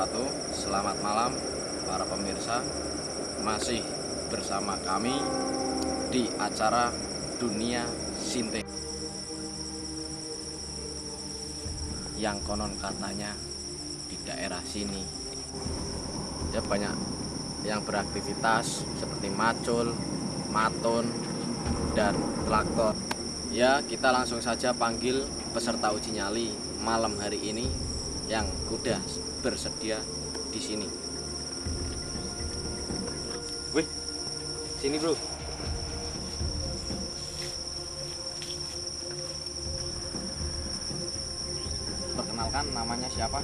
wabarakatuh. Selamat malam para pemirsa. Masih bersama kami di acara Dunia Sinte yang konon katanya di daerah sini ya banyak yang beraktivitas seperti macul, maton, dan traktor. Ya, kita langsung saja panggil peserta uji nyali malam hari ini yang sudah bersedia di sini. Wih, sini bro. Perkenalkan, namanya siapa?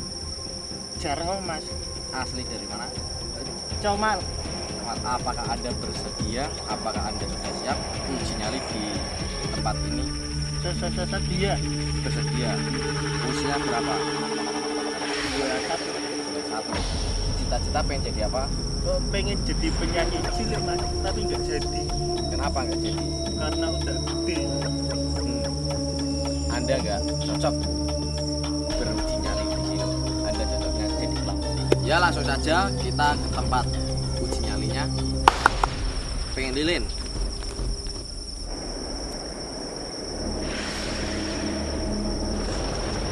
Jarwo mas. Asli dari mana? Comal. Apakah Anda bersedia? Apakah Anda sudah siap uji nyali di tempat ini? Sedia. Bersedia. Usia berapa? 21. Cita-cita pengen jadi apa? Pengen jadi penyanyi cilik mas, tapi nggak jadi Kenapa nggak jadi? karena udah gede. Anda nggak cocok beruji nyali di sini. Anda cocoknya jadi pelawak. Ya, langsung saja kita ke tempat uji nyalinya. Pengen lilin?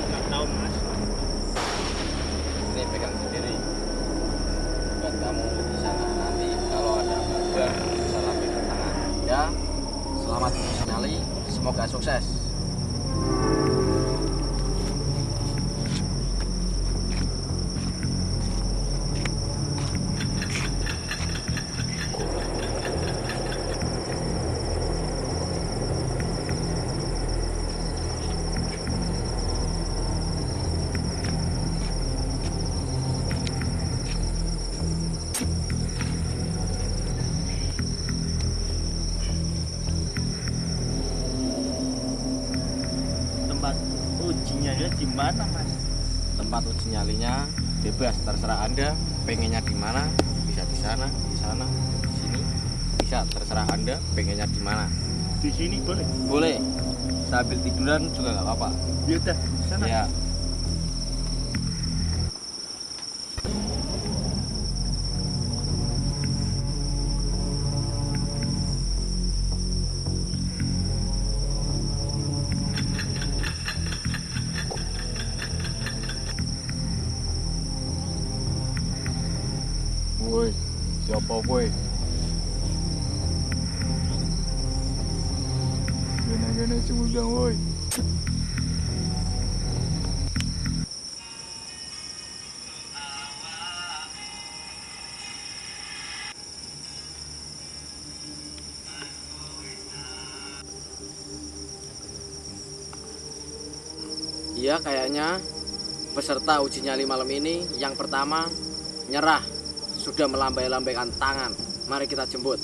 Nggak tahu mas. Ini pegang sendiri. Buat kamu di sana nanti kalau ada gambar bisa lambaikan tangan. Ya, selamat uji nyali. Semoga sukses. Tempat ujinya ya di mana mas? Tempat uji nyalinya bebas, terserah Anda pengennya di mana. Bisa di sana, di sini. Bisa, terserah Anda pengennya di mana. Di sini boleh. Boleh. Sambil tiduran juga nggak apa-apa. Ya udah sana. Ya. Woi, siapa woi? Gana-gana semudang woi. Iya, kayaknya peserta uji nyali malam ini yang pertama nyerah, sudah melambai-lambaikan tangan. Mari kita jemput.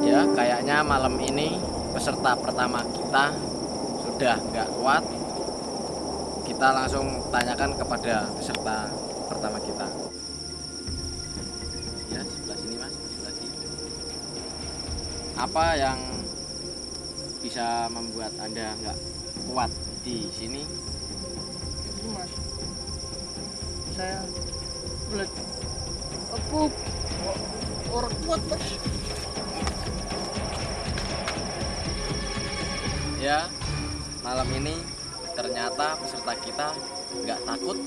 Ya, kayaknya malam ini peserta pertama kita sudah nggak kuat. Kita langsung tanyakan kepada peserta pertama kita. Ya, sebelah sini mas, sebelah sini. Apa yang bisa membuat Anda nggak kuat di sini? Itu mas. Saya boleh orang kuat mas. Ya, malam ini ternyata peserta kita nggak takut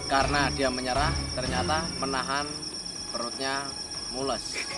karena dia menyerah, ternyata menahan perutnya mules.